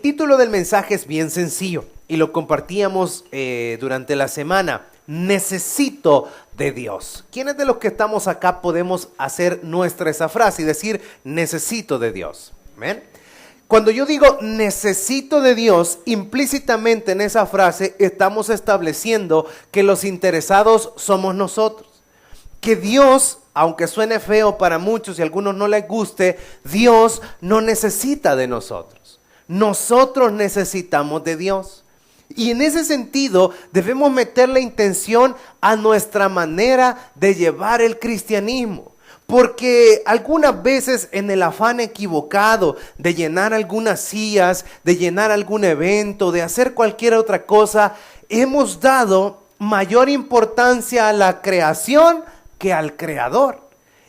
título del mensaje es bien sencillo y lo compartíamos durante la semana. Necesito de Dios. ¿Quiénes de los que estamos acá podemos hacer nuestra esa frase y decir necesito de Dios? ¿Ven? Cuando yo digo necesito de Dios, implícitamente en esa frase estamos estableciendo que los interesados somos nosotros. Que Dios, aunque suene feo para muchos y a algunos no les guste, Dios no necesita de nosotros. Nosotros necesitamos de Dios. Y en ese sentido debemos meter la intención a nuestra manera de llevar el cristianismo. Porque algunas veces en el afán equivocado de llenar algunas sillas, de llenar algún evento, de hacer cualquier otra cosa, hemos dado mayor importancia a la creación que al creador.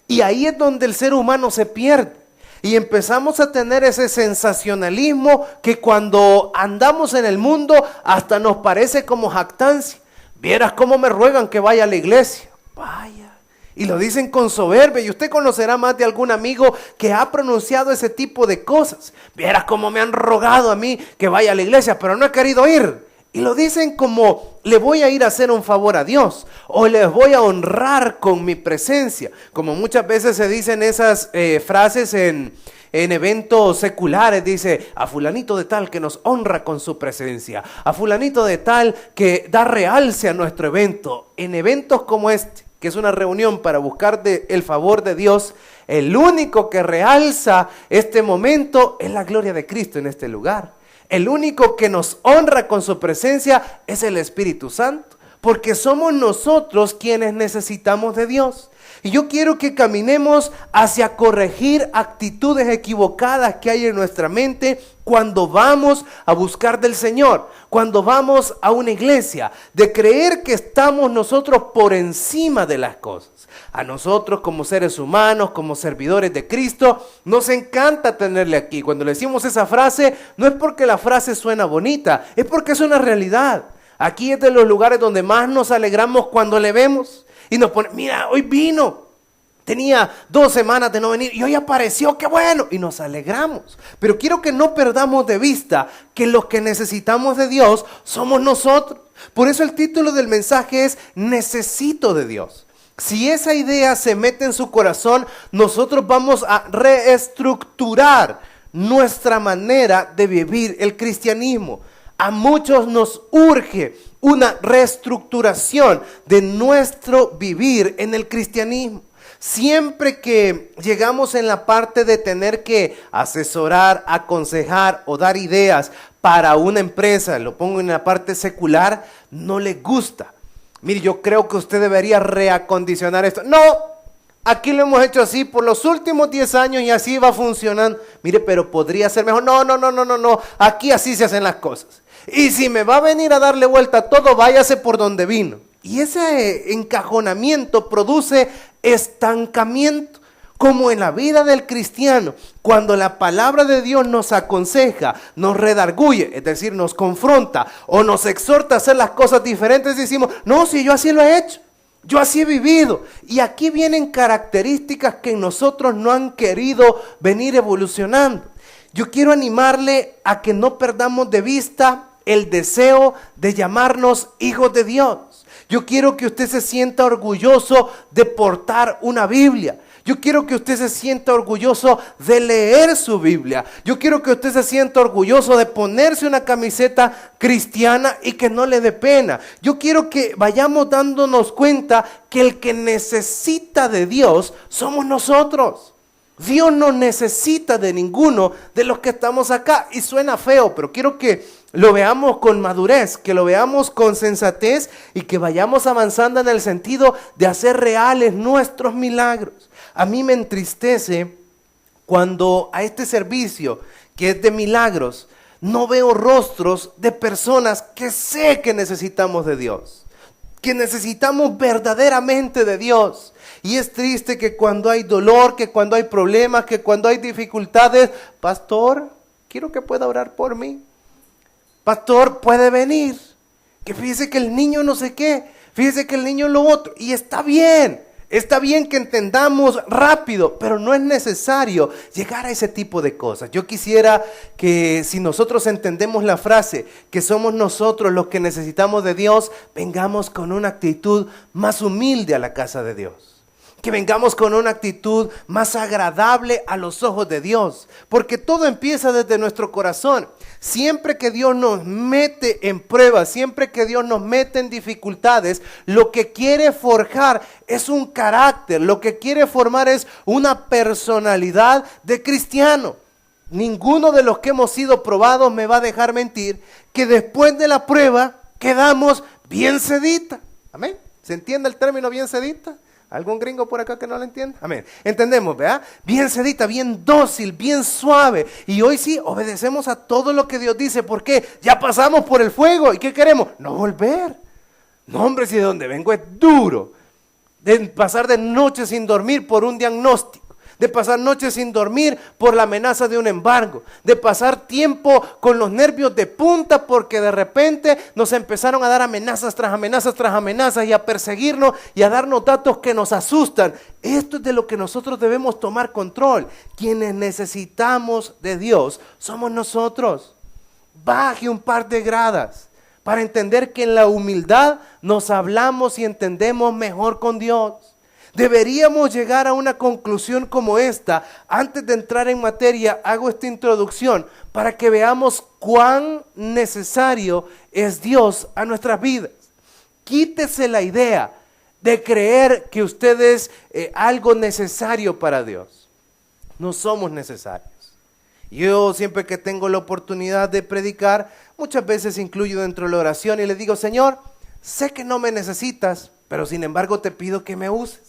Y ahí es donde el ser humano se pierde. Y empezamos a tener ese sensacionalismo que cuando andamos en el mundo hasta nos parece como jactancia. Vieras cómo me ruegan que vaya a la iglesia. Vaya. Y lo dicen con soberbia. Y usted conocerá más de algún amigo que ha pronunciado ese tipo de cosas. Vieras cómo me han rogado a mí que vaya a la iglesia, pero no he querido ir. Y lo dicen como le voy a ir a hacer un favor a Dios o les voy a honrar con mi presencia. Como muchas veces se dicen esas frases en eventos seculares. Dice a fulanito de tal que nos honra con su presencia. A fulanito de tal que da realce a nuestro evento. En eventos como este, que es una reunión para buscar el favor de Dios, el único que realza este momento es la gloria de Cristo en este lugar. El único que nos honra con su presencia es el Espíritu Santo, porque somos nosotros quienes necesitamos de Dios. Y yo quiero que caminemos hacia corregir actitudes equivocadas que hay en nuestra mente cuando vamos a buscar del Señor, cuando vamos a una iglesia, de creer que estamos nosotros por encima de las cosas. A nosotros como seres humanos, como servidores de Cristo, nos encanta tenerle aquí. Cuando le decimos esa frase, no es porque la frase suena bonita, es porque es una realidad. Aquí es de los lugares donde más nos alegramos cuando le vemos. Y nos pone, mira, hoy vino. Tenía 2 semanas de no venir y hoy apareció, qué bueno. Y nos alegramos. Pero quiero que no perdamos de vista que los que necesitamos de Dios somos nosotros. Por eso el título del mensaje es Necesito de Dios. Si esa idea se mete en su corazón, nosotros vamos a reestructurar nuestra manera de vivir el cristianismo. A muchos nos urge una reestructuración de nuestro vivir en el cristianismo. Siempre que llegamos en la parte de tener que asesorar, aconsejar o dar ideas para una empresa, lo pongo en la parte secular, no le gusta. Mire, yo creo que usted debería reacondicionar esto. No, aquí lo hemos hecho así por los últimos 10 años y así va funcionando. Mire, pero podría ser mejor. No, aquí así se hacen las cosas. Y si me va a venir a darle vuelta a todo, váyase por donde vino. Y ese encajonamiento produce estancamiento, como en la vida del cristiano. Cuando la palabra de Dios nos aconseja, nos redarguye, es decir, nos confronta o nos exhorta a hacer las cosas diferentes, decimos, no, si yo así lo he hecho, yo así he vivido. Y aquí vienen características que en nosotros no han querido venir evolucionando. Yo quiero animarle a que no perdamos de vista el deseo de llamarnos hijos de Dios. Yo quiero que usted se sienta orgulloso de portar una Biblia. Yo quiero que usted se sienta orgulloso de leer su Biblia. Yo quiero que usted se sienta orgulloso de ponerse una camiseta cristiana y que no le dé pena. Yo quiero que vayamos dándonos cuenta que el que necesita de Dios somos nosotros. Dios no necesita de ninguno de los que estamos acá. Y suena feo, pero quiero que lo veamos con madurez, que lo veamos con sensatez y que vayamos avanzando en el sentido de hacer reales nuestros milagros. A mí me entristece cuando a este servicio que es de milagros no veo rostros de personas que sé que necesitamos de Dios, que necesitamos verdaderamente de Dios. Y es triste que cuando hay dolor, que cuando hay problemas, que cuando hay dificultades, pastor, quiero que pueda orar por mí. Pastor, puede venir. Que fíjese que el niño no sé qué, fíjese que el niño lo otro. Y está bien, Está bien que entendamos rápido, pero no es necesario llegar a ese tipo de cosas. Yo quisiera que si nosotros entendemos la frase, que somos nosotros los que necesitamos de Dios, vengamos con una actitud más humilde a la casa de Dios. Que vengamos con una actitud más agradable a los ojos de Dios. Porque todo empieza desde nuestro corazón. Siempre que Dios nos mete en pruebas, siempre que Dios nos mete en dificultades, lo que quiere forjar es un carácter. Lo que quiere formar es una personalidad de cristiano. Ninguno de los que hemos sido probados me va a dejar mentir que después de la prueba quedamos bien sedita. ¿Amén? ¿Se entiende el término bien sedita? ¿Algún gringo por acá que no lo entienda? Amén. Entendemos, ¿verdad? Bien sedita, bien dócil, bien suave. Y hoy sí obedecemos a todo lo que Dios dice. ¿Por qué? Ya pasamos por el fuego. ¿Y qué queremos? No volver. No, hombre, si de donde vengo es duro. De pasar de noche sin dormir por un diagnóstico. De pasar noches sin dormir por la amenaza de un embargo, de pasar tiempo con los nervios de punta porque de repente nos empezaron a dar amenazas tras amenazas tras amenazas y a perseguirnos y a darnos datos que nos asustan. Esto es de lo que nosotros debemos tomar control. Quienes necesitamos de Dios somos nosotros. Baje un par de gradas para entender que en la humildad nos hablamos y entendemos mejor con Dios. Deberíamos llegar a una conclusión como esta. Antes de entrar en materia, hago esta introducción para que veamos cuán necesario es Dios a nuestras vidas. Quítese la idea de creer que usted es algo necesario para Dios. No somos necesarios. Yo siempre que tengo la oportunidad de predicar, muchas veces incluyo dentro de la oración y le digo, Señor, sé que no me necesitas, pero sin embargo te pido que me uses.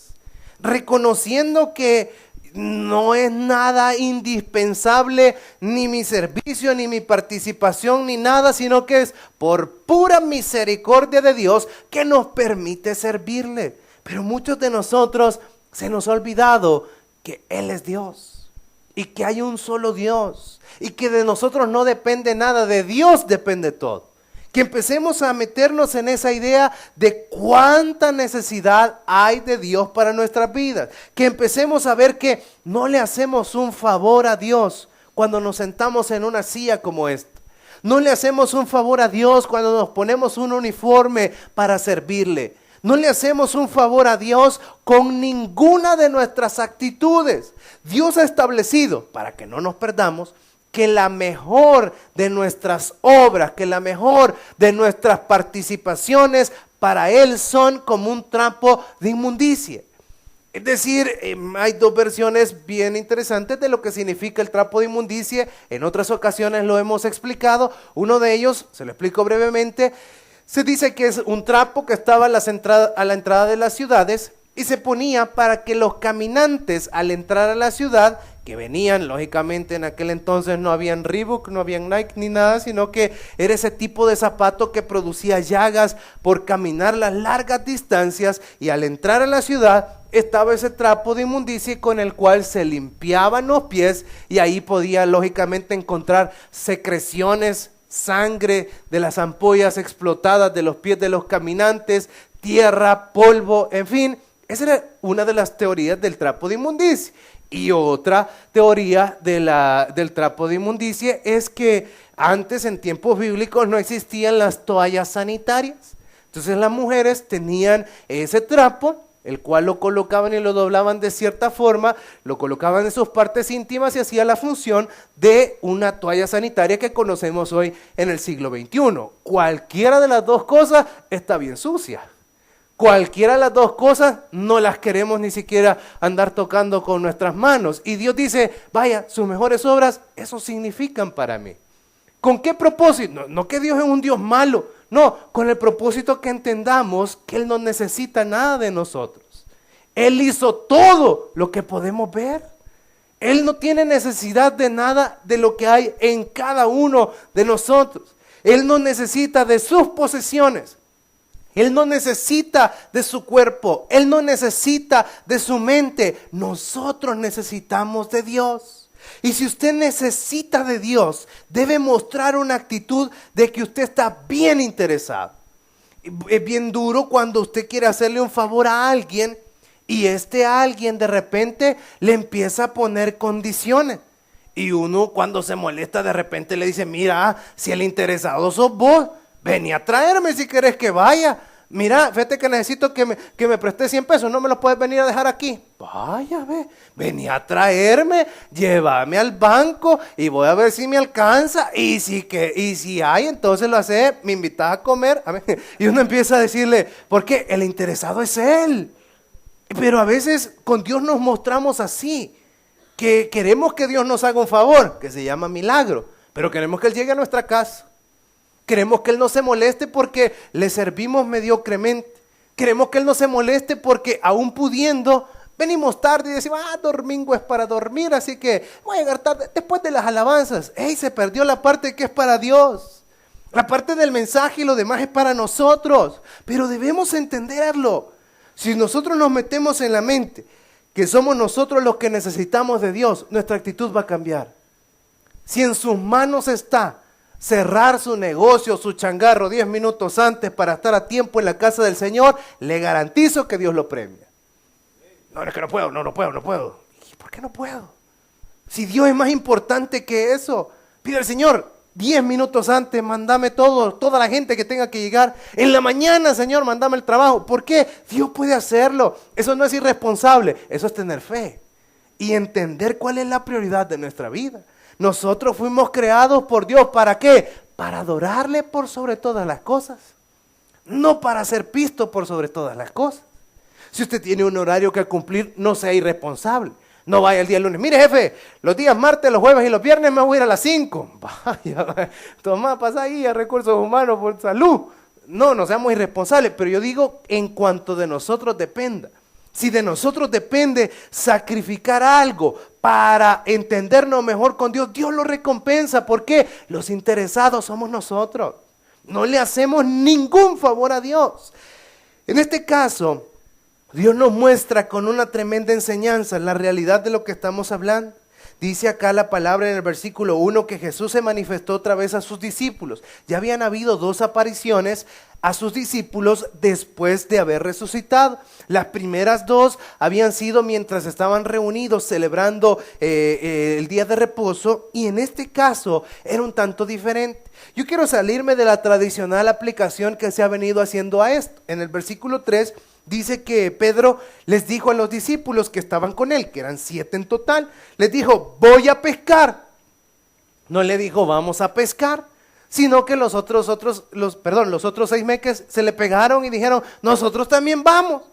Reconociendo que no es nada indispensable, ni mi servicio, ni mi participación, ni nada, sino que es por pura misericordia de Dios que nos permite servirle. Pero muchos de nosotros se nos ha olvidado que Él es Dios y que hay un solo Dios y que de nosotros no depende nada, de Dios depende todo. Que empecemos a meternos en esa idea de cuánta necesidad hay de Dios para nuestras vidas. Que empecemos a ver que no le hacemos un favor a Dios cuando nos sentamos en una silla como esta. No le hacemos un favor a Dios cuando nos ponemos un uniforme para servirle. No le hacemos un favor a Dios con ninguna de nuestras actitudes. Dios ha establecido, para que no nos perdamos, que la mejor de nuestras obras, que la mejor de nuestras participaciones para Él son como un trapo de inmundicia. Es decir, hay dos versiones bien interesantes de lo que significa el trapo de inmundicia. En otras ocasiones lo hemos explicado. Uno de ellos, se lo explico brevemente, se dice que es un trapo que estaba a la entrada de las ciudades y se ponía para que los caminantes al entrar a la ciudad, que venían, lógicamente en aquel entonces no habían Reebok, no habían Nike ni nada, sino que era ese tipo de zapato que producía llagas por caminar las largas distancias, y al entrar a la ciudad estaba ese trapo de inmundicia con el cual se limpiaban los pies, y ahí podía lógicamente encontrar secreciones, sangre de las ampollas explotadas de los pies de los caminantes, tierra, polvo, en fin. Esa era una de las teorías del trapo de inmundicia. Y otra teoría del trapo de inmundicia es que antes, en tiempos bíblicos, no existían las toallas sanitarias. Entonces las mujeres tenían ese trapo, el cual lo colocaban y lo doblaban de cierta forma, lo colocaban en sus partes íntimas y hacía la función de una toalla sanitaria que conocemos hoy en el siglo XXI. Cualquiera de las dos cosas está bien sucia. Cualquiera de las dos cosas no las queremos ni siquiera andar tocando con nuestras manos. Y Dios dice, vaya, sus mejores obras, eso significan para mí. ¿Con qué propósito? No que Dios es un Dios malo, no, con el propósito que entendamos que Él no necesita nada de nosotros. Él hizo todo lo que podemos ver. Él no tiene necesidad de nada de lo que hay en cada uno de nosotros. Él no necesita de sus posesiones. Él no necesita de su cuerpo, Él no necesita de su mente. Nosotros necesitamos de Dios. Y si usted necesita de Dios, debe mostrar una actitud de que usted está bien interesado. Es bien duro cuando usted quiere hacerle un favor a alguien Y este alguien de repente le empieza a poner condiciones. Y uno cuando se molesta de repente le dice, mira, si el interesado sos vos, vení a traerme si querés que vaya. Mira, fíjate que necesito que me prestes 100 pesos, no me los puedes venir a dejar aquí. Vaya, vení a traerme, llévame al banco y voy a ver si me alcanza. Y si hay, entonces lo hace, me invitas a comer. Y uno empieza a decirle, porque el interesado es él. Pero a veces con Dios nos mostramos así, que queremos que Dios nos haga un favor, que se llama milagro, pero queremos que Él llegue a nuestra casa. Queremos que Él no se moleste porque le servimos mediocremente. Queremos que Él no se moleste porque aún pudiendo, venimos tarde y decimos, domingo es para dormir, así que voy a llegar tarde después de las alabanzas. Se perdió la parte que es para Dios. La parte del mensaje y lo demás es para nosotros, pero debemos entenderlo. Si nosotros nos metemos en la mente que somos nosotros los que necesitamos de Dios, nuestra actitud va a cambiar. Si en sus manos está cerrar su negocio, su changarro 10 minutos antes para estar a tiempo en la casa del Señor, le garantizo que Dios lo premia. No, es que no puedo. ¿Y por qué no puedo? Si Dios es más importante que eso, pide al Señor, 10 minutos antes, mándame toda la gente que tenga que llegar. En la mañana, Señor, mándame el trabajo. ¿Por qué? Dios puede hacerlo. Eso no es irresponsable, eso es tener fe y entender cuál es la prioridad de nuestra vida. Nosotros fuimos creados por Dios, ¿para qué? Para adorarle por sobre todas las cosas, no para ser visto por sobre todas las cosas. Si usted tiene un horario que cumplir, no sea irresponsable. No vaya el día lunes. Mire, jefe, los días martes, los jueves y los viernes me voy a ir a las 5. Vaya, toma, pasa ahí a recursos humanos por salud. No seamos irresponsables, pero yo digo en cuanto de nosotros dependa. Si de nosotros depende sacrificar algo para entendernos mejor con Dios, Dios lo recompensa. ¿Por qué? Los interesados somos nosotros. No le hacemos ningún favor a Dios. En este caso, Dios nos muestra con una tremenda enseñanza la realidad de lo que estamos hablando. Dice acá la palabra en el versículo 1 que Jesús se manifestó otra vez a sus discípulos. Ya habían habido 2 apariciones a sus discípulos después de haber resucitado. Las primeras 2 habían sido mientras estaban reunidos celebrando el día de reposo, y en este caso era un tanto diferente. Yo quiero salirme de la tradicional aplicación que se ha venido haciendo a esto. En el versículo 3 dice que Pedro les dijo a los discípulos que estaban con él, que eran 7 en total, les dijo, voy a pescar. No le dijo, vamos a pescar, sino que los otros 6 meques se le pegaron y dijeron, nosotros también vamos.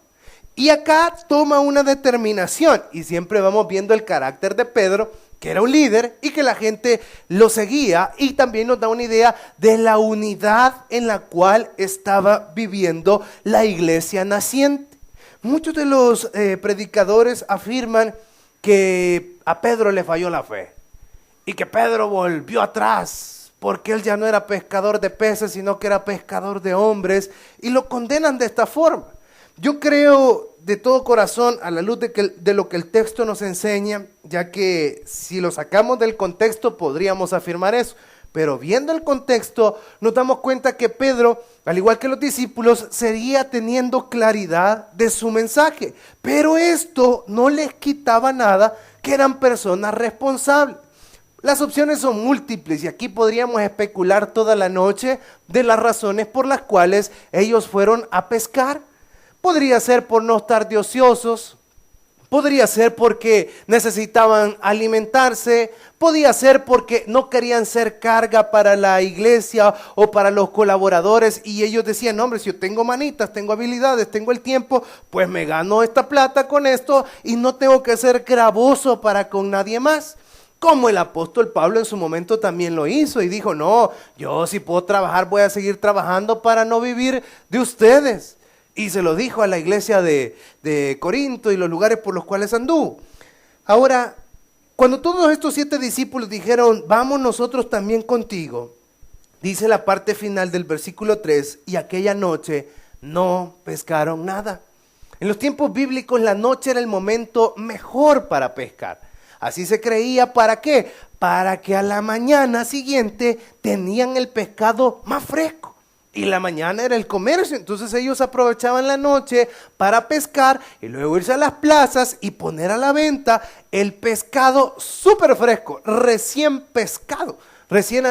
Y acá toma una determinación, y siempre vamos viendo el carácter de Pedro, que era un líder y que la gente lo seguía, y también nos da una idea de la unidad en la cual estaba viviendo la iglesia naciente. Muchos de los predicadores afirman que a Pedro le falló la fe y que Pedro volvió atrás porque él ya no era pescador de peces, sino que era pescador de hombres, y lo condenan de esta forma. Yo creo de todo corazón, a la luz de lo que el texto nos enseña, ya que si lo sacamos del contexto podríamos afirmar eso, pero viendo el contexto nos damos cuenta que Pedro, al igual que los discípulos, seguía teniendo claridad de su mensaje, pero esto no les quitaba nada que eran personas responsables. Las opciones son múltiples y aquí podríamos especular toda la noche de las razones por las cuales ellos fueron a pescar. Podría ser por no estar de ociosos, podría ser porque necesitaban alimentarse, podía ser porque no querían ser carga para la iglesia o para los colaboradores, y ellos decían, no, hombre, si yo tengo manitas, tengo habilidades, tengo el tiempo, pues me gano esta plata con esto y no tengo que ser gravoso para con nadie más. Como el apóstol Pablo en su momento también lo hizo y dijo, no, yo si puedo trabajar voy a seguir trabajando para no vivir de ustedes. Y se lo dijo a la iglesia de Corinto y los lugares por los cuales anduvo. Ahora, cuando todos estos 7 discípulos dijeron, vamos nosotros también contigo, dice la parte final del versículo 3, y aquella noche no pescaron nada. En los tiempos bíblicos la noche era el momento mejor para pescar. Así se creía, ¿para qué? Para que a la mañana siguiente tenían el pescado más fresco. y la mañana era el comercio. Entonces ellos aprovechaban la noche para pescar y luego irse a las plazas y poner a la venta el pescado súper fresco, recién pescado, recién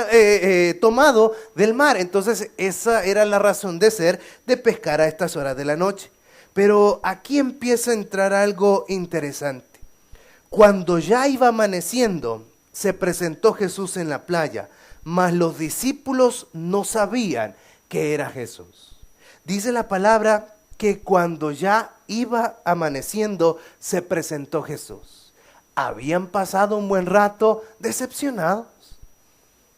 tomado del mar. Entonces esa era la razón de ser de pescar a estas horas de la noche. Pero aquí empieza a entrar algo interesante. Cuando ya iba amaneciendo, se presentó Jesús en la playa, mas los discípulos no sabían que era Jesús. Dice la palabra que cuando ya iba amaneciendo, se presentó Jesús. Habían pasado un buen rato decepcionados.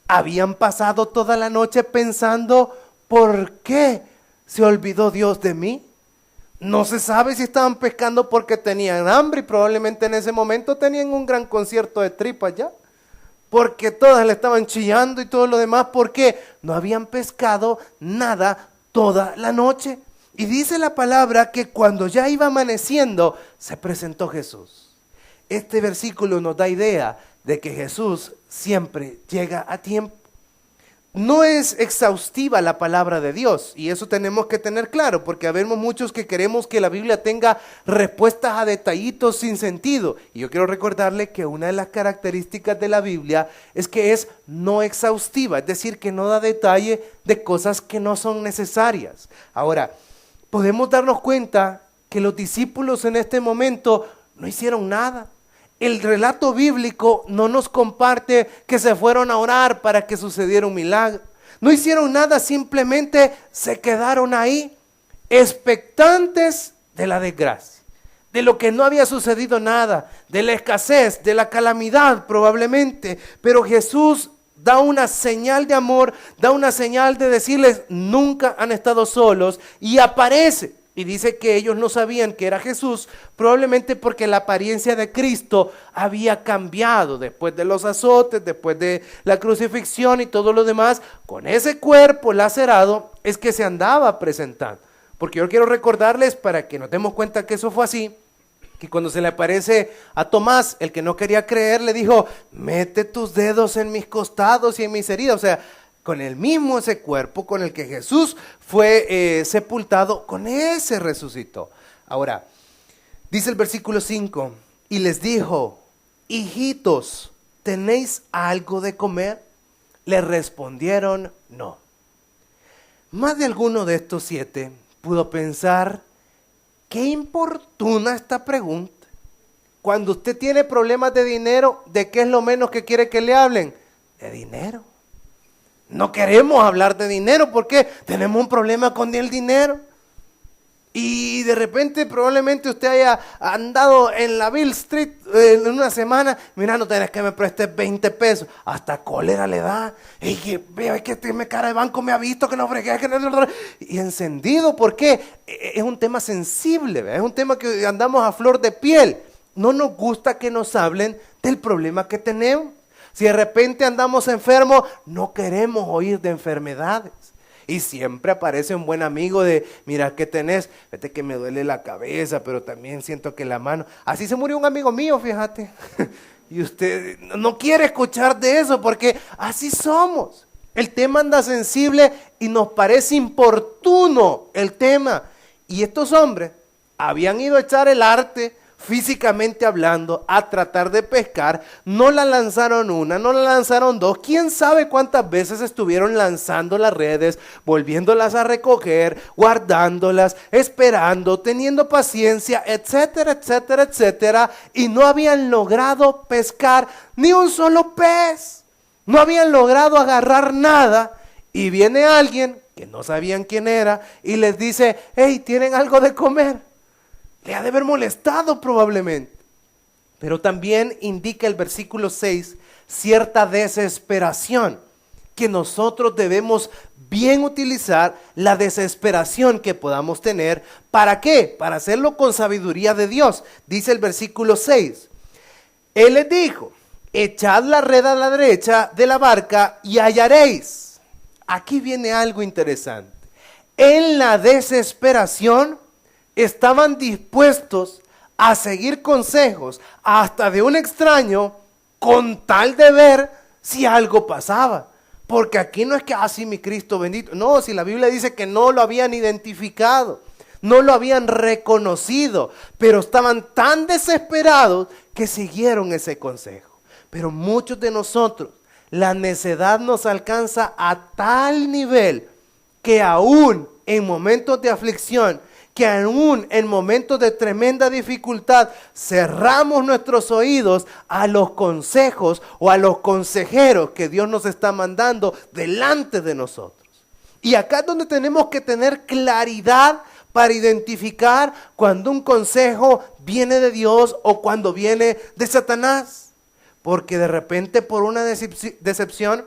Habían pasado toda la noche pensando, ¿por qué se olvidó Dios de mí? No se sabe si estaban pescando porque tenían hambre y probablemente en ese momento tenían un gran concierto de tripas ya. Porque todas le estaban chillando y todo lo demás porque no habían pescado nada toda la noche. Y dice la palabra que cuando ya iba amaneciendo se presentó Jesús. Este versículo nos da idea de que Jesús siempre llega a tiempo. No es exhaustiva la palabra de Dios y eso tenemos que tener claro porque habemos muchos que queremos que la Biblia tenga respuestas a detallitos sin sentido. Y yo quiero recordarle que una de las características de la Biblia es que es no exhaustiva, es decir, que no da detalle de cosas que no son necesarias. Ahora, podemos darnos cuenta que los discípulos en este momento no hicieron nada. El relato bíblico no nos comparte que se fueron a orar para que sucediera un milagro. No hicieron nada, simplemente se quedaron ahí, expectantes de la desgracia, de lo que no había sucedido nada, de la escasez, de la calamidad probablemente. Pero Jesús da una señal de amor, da una señal de decirles, nunca han estado solos, y aparece. Y dice que ellos no sabían que era Jesús, probablemente porque la apariencia de Cristo había cambiado después de los azotes, después de la crucifixión y todo lo demás. Con ese cuerpo lacerado es que se andaba presentando. Porque yo quiero recordarles, para que nos demos cuenta que eso fue así, que cuando se le aparece a Tomás, el que no quería creer, le dijo, mete tus dedos en mis costados y en mis heridas. O sea, con el mismo ese cuerpo con el que Jesús fue sepultado, con ese resucitó. Ahora, dice el versículo 5, y les dijo, hijitos, ¿tenéis algo de comer? Le respondieron, no. Más de alguno de estos 7 pudo pensar, qué importuna esta pregunta. Cuando usted tiene problemas de dinero, ¿de qué es lo menos que quiere que le hablen? De dinero. No queremos hablar de dinero porque tenemos un problema con el dinero. Y de repente probablemente usted haya andado en la Bill Street en una semana, mira, no tenés que me prestes 20 pesos, hasta cólera le da. Y que vea que me cara de banco me ha visto que no fregué, que no. Y encendido, ¿por qué? Es un tema sensible, ¿verdad? Es un tema que andamos a flor de piel. No nos gusta que nos hablen del problema que tenemos. Si de repente andamos enfermos, no queremos oír de enfermedades. Y siempre aparece un buen amigo de, mira, ¿qué tenés? Fíjate que me duele la cabeza, pero también siento que la mano. Así se murió un amigo mío, fíjate. Y usted no quiere escuchar de eso porque así somos. El tema anda sensible y nos parece importuno el tema. Y estos hombres habían ido a echar el arte, físicamente hablando, a tratar de pescar. No la lanzaron una, no la lanzaron dos, quién sabe cuántas veces estuvieron lanzando las redes, volviéndolas a recoger, guardándolas, esperando, teniendo paciencia, etcétera, etcétera, etcétera, y no habían logrado pescar ni un solo pez, no habían logrado agarrar nada, y viene alguien que no sabían quién era y les dice, hey, ¿tienen algo de comer? Le ha de haber molestado probablemente. Pero también indica el versículo 6 cierta desesperación, que nosotros debemos bien utilizar la desesperación que podamos tener. ¿Para qué? Para hacerlo con sabiduría de Dios. Dice el versículo 6. Él les dijo, echad la red a la derecha de la barca y hallaréis. Aquí viene algo interesante. En la desesperación estaban dispuestos a seguir consejos hasta de un extraño con tal de ver si algo pasaba. Porque aquí no es que, sí, mi Cristo bendito. No, si la Biblia dice que no lo habían identificado, no lo habían reconocido, pero estaban tan desesperados que siguieron ese consejo. Pero muchos de nosotros, la necedad nos alcanza a tal nivel que aún en momentos de aflicción, que aún en momentos de tremenda dificultad, cerramos nuestros oídos a los consejos o a los consejeros que Dios nos está mandando delante de nosotros. Y acá es donde tenemos que tener claridad para identificar cuando un consejo viene de Dios o cuando viene de Satanás. Porque de repente por una decepción,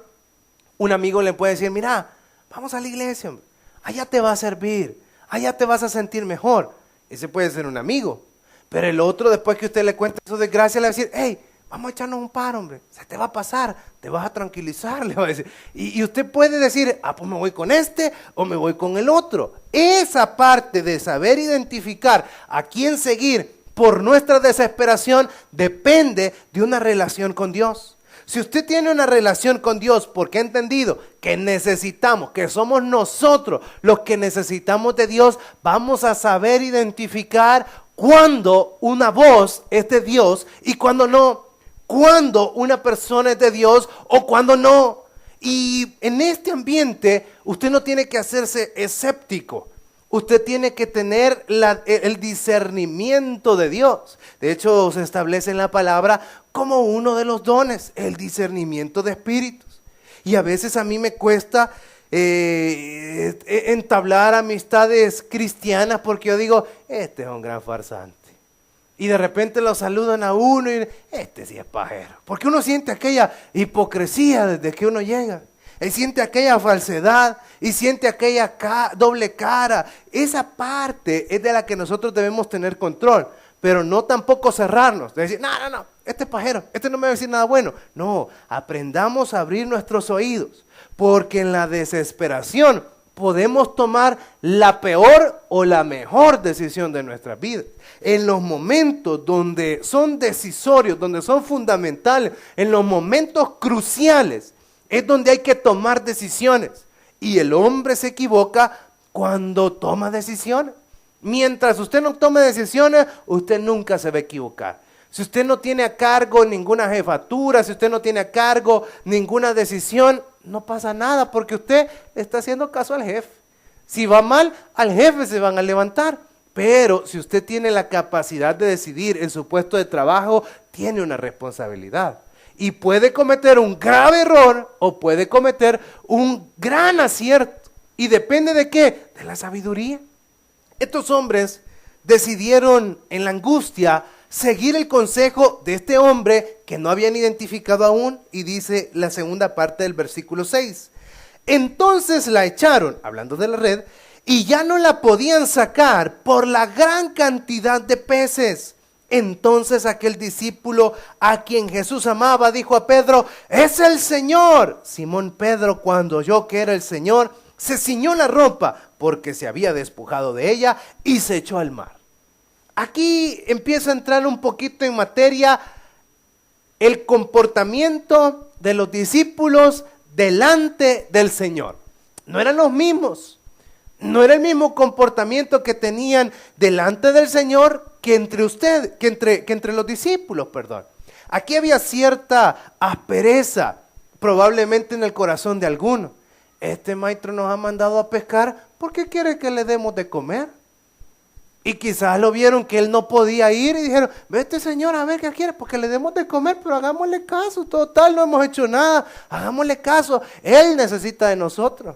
un amigo le puede decir, mira, vamos a la iglesia, hombre. Allá te va a servir, allá te vas a sentir mejor. Ese puede ser un amigo. Pero el otro, después que usted le cuente su desgracia, le va a decir, hey, vamos a echarnos un par, hombre. Se te va a pasar, te vas a tranquilizar, le va a decir. Y usted puede decir, pues me voy con este o me voy con el otro. Esa parte de saber identificar a quién seguir por nuestra desesperación depende de una relación con Dios. Si usted tiene una relación con Dios porque ha entendido que necesitamos, que somos nosotros los que necesitamos de Dios, vamos a saber identificar cuando una voz es de Dios y cuando no, cuando una persona es de Dios o cuando no. Y en este ambiente usted no tiene que hacerse escéptico. Usted tiene que tener el discernimiento de Dios. De hecho, se establece en la palabra como uno de los dones, el discernimiento de espíritus. Y a veces a mí me cuesta entablar amistades cristianas porque yo digo, este es un gran farsante. Y de repente lo saludan a uno y este sí es pajero. Porque uno siente aquella hipocresía desde que uno llega. Y siente aquella falsedad y siente aquella doble cara. Esa parte es de la que nosotros debemos tener control, pero no tampoco cerrarnos. De decir, no, este es pajero, este no me va a decir nada bueno. No, aprendamos a abrir nuestros oídos, porque en la desesperación podemos tomar la peor o la mejor decisión de nuestras vidas. En los momentos donde son decisorios, donde son fundamentales, en los momentos cruciales, es donde hay que tomar decisiones. Y el hombre se equivoca cuando toma decisiones. Mientras usted no tome decisiones, usted nunca se va a equivocar. Si usted no tiene a cargo ninguna jefatura, si usted no tiene a cargo ninguna decisión, no pasa nada porque usted le está haciendo caso al jefe. Si va mal, al jefe se van a levantar. Pero si usted tiene la capacidad de decidir en su puesto de trabajo, tiene una responsabilidad. Y puede cometer un grave error o puede cometer un gran acierto. ¿Y depende de qué? De la sabiduría. Estos hombres decidieron en la angustia seguir el consejo de este hombre que no habían identificado aún. Y dice la segunda parte del versículo 6. Entonces la echaron, hablando de la red, y ya no la podían sacar por la gran cantidad de peces. Entonces aquel discípulo a quien Jesús amaba dijo a Pedro, es el Señor. Simón Pedro, cuando oyó que era el Señor, se ciñó la ropa porque se había despojado de ella y se echó al mar. Aquí empieza a entrar un poquito en materia el comportamiento de los discípulos delante del Señor. No eran los mismos. No era el mismo comportamiento que tenían delante del Señor que entre los discípulos, perdón. Aquí había cierta aspereza, probablemente en el corazón de alguno. Este maestro nos ha mandado a pescar, ¿por qué quiere que le demos de comer? Y quizás lo vieron que él no podía ir y dijeron, vete señor, a ver qué quiere, porque le demos de comer, pero hagámosle caso, total, no hemos hecho nada, hagámosle caso, él necesita de nosotros.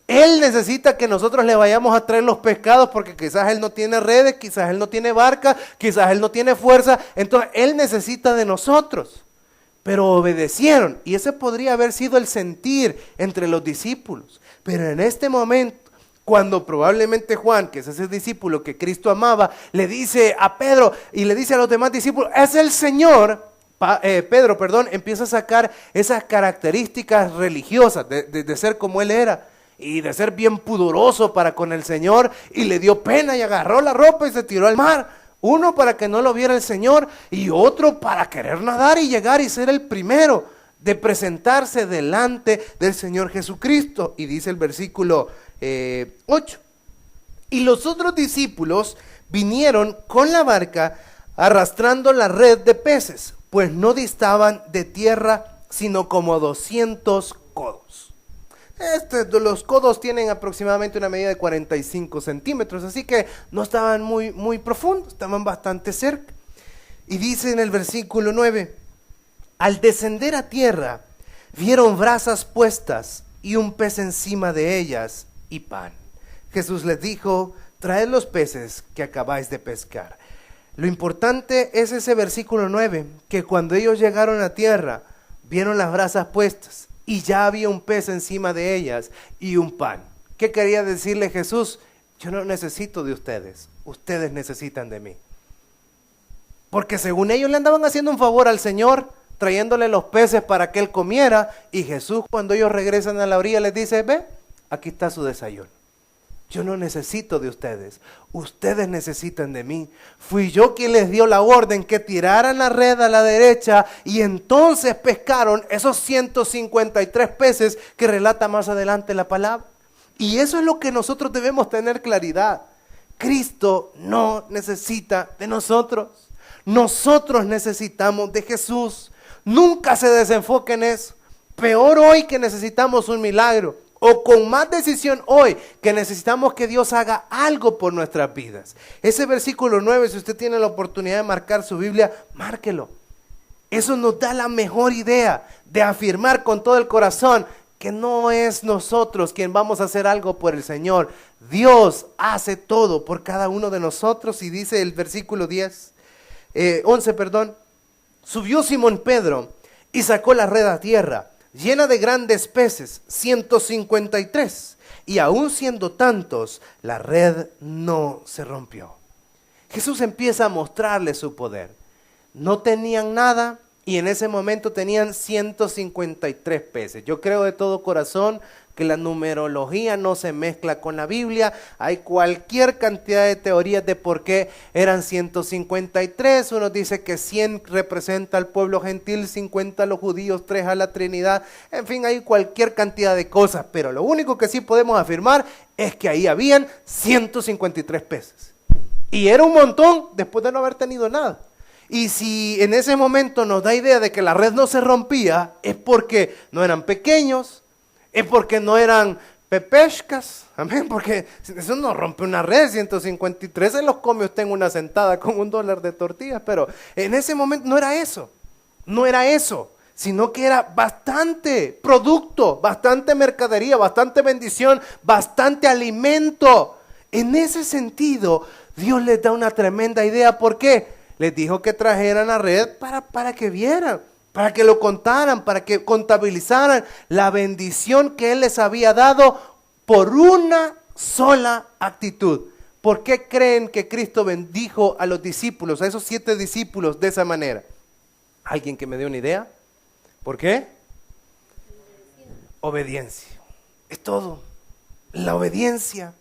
Él necesita que nosotros le vayamos a traer los pescados porque quizás él no tiene redes, quizás él no tiene barca, quizás él no tiene fuerza. Entonces él necesita de nosotros. Pero obedecieron y ese podría haber sido el sentir entre los discípulos. Pero en este momento, cuando probablemente Juan, que es ese discípulo que Cristo amaba, le dice a Pedro y le dice a los demás discípulos, es el Señor. Pedro, empieza a sacar esas características religiosas de ser como él era. Y de ser bien pudoroso para con el Señor, y le dio pena y agarró la ropa y se tiró al mar. Uno para que no lo viera el Señor y otro para querer nadar y llegar y ser el primero de presentarse delante del Señor Jesucristo. Y dice el versículo 8. Y los otros discípulos vinieron con la barca arrastrando la red de peces, pues no distaban de tierra sino como 200 codos. Los codos tienen aproximadamente una medida de 45 centímetros, así que no estaban muy profundos, estaban bastante cerca. Y dice en el versículo 9, al descender a tierra, vieron brasas puestas y un pez encima de ellas y pan. Jesús les dijo, traed los peces que acabáis de pescar. Lo importante es ese versículo 9, que cuando ellos llegaron a tierra, vieron las brasas puestas y ya había un pez encima de ellas y un pan. ¿Qué quería decirle Jesús? Yo no necesito de ustedes, ustedes necesitan de mí. Porque según ellos le andaban haciendo un favor al Señor, trayéndole los peces para que Él comiera, y Jesús cuando ellos regresan a la orilla les dice, ve, aquí está su desayuno. Yo no necesito de ustedes, ustedes necesitan de mí. Fui yo quien les dio la orden que tiraran la red a la derecha y entonces pescaron esos 153 peces que relata más adelante la palabra. Y eso es lo que nosotros debemos tener claridad. Cristo no necesita de nosotros. Nosotros necesitamos de Jesús. Nunca se desenfoque en eso. Peor hoy que necesitamos un milagro. O con más decisión hoy que necesitamos que Dios haga algo por nuestras vidas. Ese versículo 9, si usted tiene la oportunidad de marcar su Biblia, márquelo. Eso nos da la mejor idea de afirmar con todo el corazón que no es nosotros quien vamos a hacer algo por el Señor. Dios hace todo por cada uno de nosotros. Y dice el versículo 11, subió Simón Pedro y sacó la red a tierra, llena de grandes peces, 153, y aún siendo tantos, la red no se rompió. Jesús empieza a mostrarle su poder. No tenían nada y en ese momento tenían 153 peces. Yo creo de todo corazón que la numerología no se mezcla con la Biblia. Hay cualquier cantidad de teorías de por qué eran 153. Uno dice que 100 representa al pueblo gentil, 50 a los judíos, 3 a la Trinidad. En fin, hay cualquier cantidad de cosas. Pero lo único que sí podemos afirmar es que ahí habían 153 peces. Y era un montón después de no haber tenido nada. Y si en ese momento nos da idea de que la red no se rompía, es porque no eran pequeños, es porque no eran pepescas, amén, porque eso no rompe una red. 153 se los come usted en una sentada con $1 de tortillas, pero en ese momento no era eso, sino que era bastante producto, bastante mercadería, bastante bendición, bastante alimento. En ese sentido, Dios les da una tremenda idea. ¿Por qué? Les dijo que trajeran la red para que vieran, para que lo contaran, para que contabilizaran la bendición que Él les había dado por una sola actitud. ¿Por qué creen que Cristo bendijo a los discípulos, a esos 7 discípulos de esa manera? ¿Alguien que me dé una idea? ¿Por qué? Obediencia. Es todo. La obediencia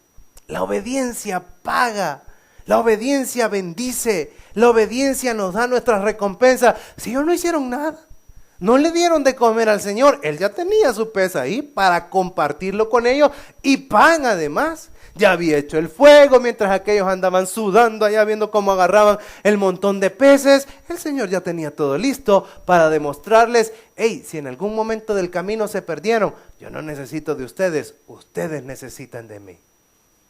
paga. La obediencia bendice, la obediencia nos da nuestras recompensas. Si ellos no hicieron nada, no le dieron de comer al Señor, Él ya tenía su pez ahí para compartirlo con ellos y pan además. Ya había hecho el fuego mientras aquellos andaban sudando allá viendo cómo agarraban el montón de peces. El Señor ya tenía todo listo para demostrarles, hey, si en algún momento del camino se perdieron, yo no necesito de ustedes, ustedes necesitan de mí.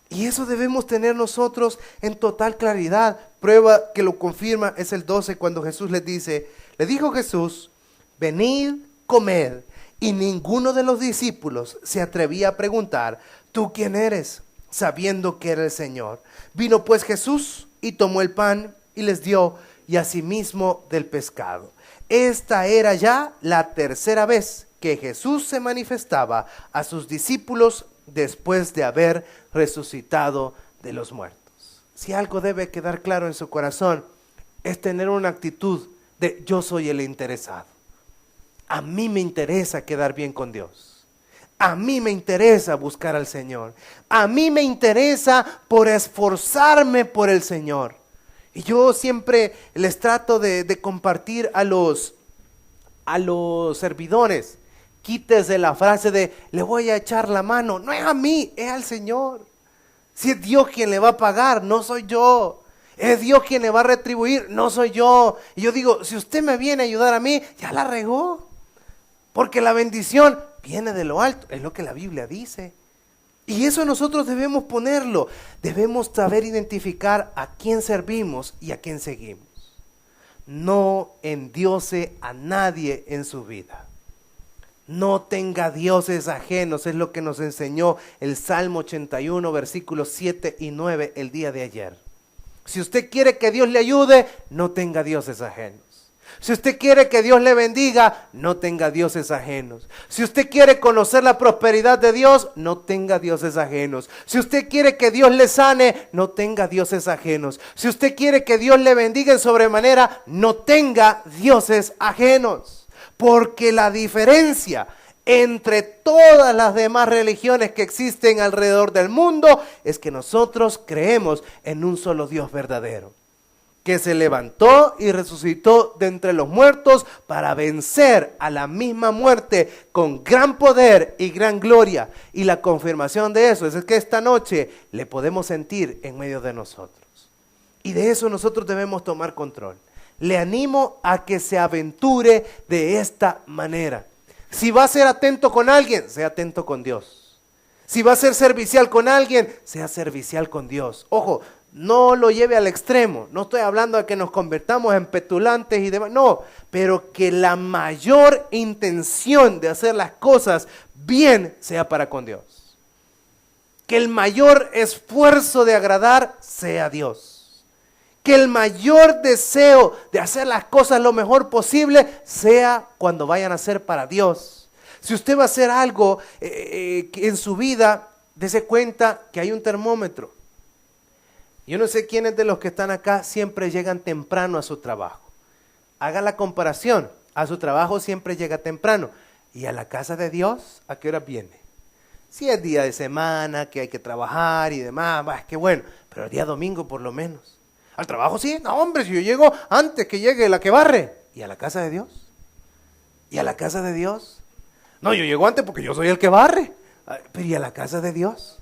Y eso debemos tener nosotros en total claridad. Prueba que lo confirma es el 12, cuando Jesús les dice, le dijo Jesús, venid, comed. Y ninguno de los discípulos se atrevía a preguntar, ¿tú quién eres? Sabiendo que era el Señor. Vino pues Jesús y tomó el pan y les dio, y asimismo del pescado. Esta era ya la tercera vez que Jesús se manifestaba a sus discípulos después de haber resucitado de los muertos. Si algo debe quedar claro en su corazón, es tener una actitud de yo soy el interesado. A mí me interesa quedar bien con Dios. A mí me interesa buscar al Señor. A mí me interesa por esforzarme por el Señor. Y yo siempre les trato de compartir a los a los servidores, quítese la frase de le voy a echar la mano. No es a mí, es al Señor. Si es Dios quien le va a pagar, no soy yo. Es Dios quien le va a retribuir, no soy yo. Y yo digo, si usted me viene a ayudar a mí, ya la regó. Porque la bendición viene de lo alto, es lo que la Biblia dice. Y eso nosotros debemos ponerlo. Debemos saber identificar a quién servimos y a quién seguimos. No endiose a nadie en su vida. No tenga dioses ajenos, es lo que nos enseñó el Salmo 81, versículos 7 y 9 el día de ayer. Si usted quiere que Dios le ayude, no tenga dioses ajenos. Si usted quiere que Dios le bendiga, no tenga dioses ajenos. Si usted quiere conocer la prosperidad de Dios, no tenga dioses ajenos. Si usted quiere que Dios le sane, no tenga dioses ajenos. Si usted quiere que Dios le bendiga en sobremanera, no tenga dioses ajenos. Porque la diferencia entre todas las demás religiones que existen alrededor del mundo es que nosotros creemos en un solo Dios verdadero, que se levantó y resucitó de entre los muertos para vencer a la misma muerte con gran poder y gran gloria. Y la confirmación de eso es que esta noche le podemos sentir en medio de nosotros. Y de eso nosotros debemos tomar control. Le animo a que se aventure de esta manera. Si va a ser atento con alguien, sea atento con Dios. Si va a ser servicial con alguien, sea servicial con Dios. Ojo, no lo lleve al extremo. No estoy hablando de que nos convertamos en petulantes y demás. No, pero que la mayor intención de hacer las cosas bien sea para con Dios. Que el mayor esfuerzo de agradar sea Dios. Que el mayor deseo de hacer las cosas lo mejor posible sea cuando vayan a ser para Dios. Si usted va a hacer algo en su vida, dése cuenta que hay un termómetro. Yo no sé quiénes de los que están acá siempre llegan temprano a su trabajo. Haga la comparación. A su trabajo siempre llega temprano. ¿Y a la casa de Dios a qué hora viene? Si es día de semana, que hay que trabajar y demás, qué bueno. Pero el día domingo por lo menos. ¿Al trabajo sí? No, hombre, si yo llego antes que llegue la que barre. ¿Y a la casa de Dios? ¿Y a la casa de Dios? No, yo llego antes porque yo soy el que barre. Pero ¿y a la casa de Dios?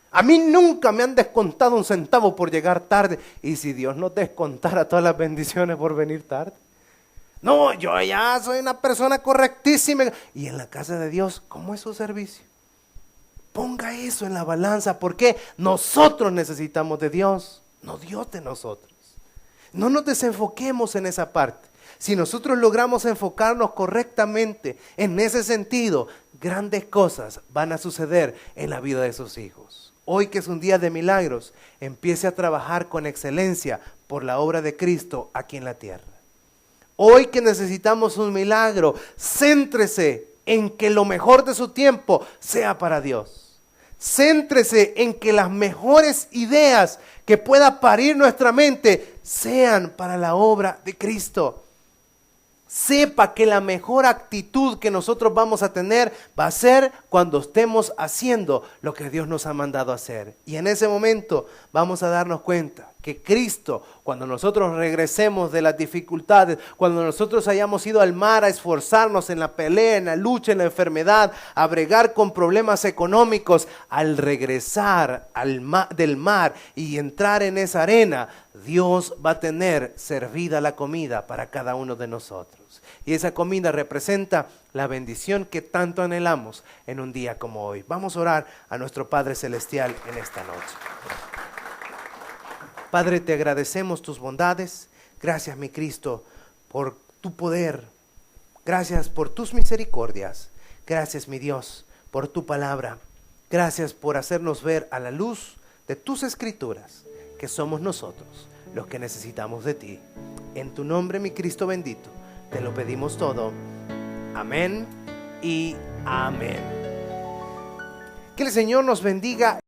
A mí nunca me han descontado un centavo por llegar tarde. ¿Y si Dios nos descontara todas las bendiciones por venir tarde? No, yo ya soy una persona correctísima. ¿Y en la casa de Dios, cómo es su servicio? Ponga eso en la balanza, porque nosotros necesitamos de Dios. No Dios de nosotros. No nos desenfoquemos en esa parte. Si nosotros logramos enfocarnos correctamente en ese sentido, grandes cosas van a suceder en la vida de sus hijos. Hoy que es un día de milagros, empiece a trabajar con excelencia por la obra de Cristo aquí en la tierra. Hoy que necesitamos un milagro, céntrese en que lo mejor de su tiempo sea para Dios. Céntrese en que las mejores ideas que pueda parir nuestra mente sean para la obra de Cristo. Sepa que la mejor actitud que nosotros vamos a tener va a ser cuando estemos haciendo lo que Dios nos ha mandado hacer. Y en ese momento vamos a darnos cuenta que Cristo, cuando nosotros regresemos de las dificultades, cuando nosotros hayamos ido al mar a esforzarnos en la pelea, en la lucha, en la enfermedad, a bregar con problemas económicos, al regresar del mar y entrar en esa arena, Dios va a tener servida la comida para cada uno de nosotros. Y esa comida representa la bendición que tanto anhelamos en un día como hoy. Vamos a orar a nuestro Padre Celestial en esta noche. Padre, te agradecemos tus bondades. Gracias, mi Cristo, por tu poder. Gracias por tus misericordias. Gracias, mi Dios, por tu palabra. Gracias por hacernos ver a la luz de tus escrituras que somos nosotros los que necesitamos de ti. En tu nombre, mi Cristo bendito, te lo pedimos todo. Amén y amén. Que el Señor nos bendiga.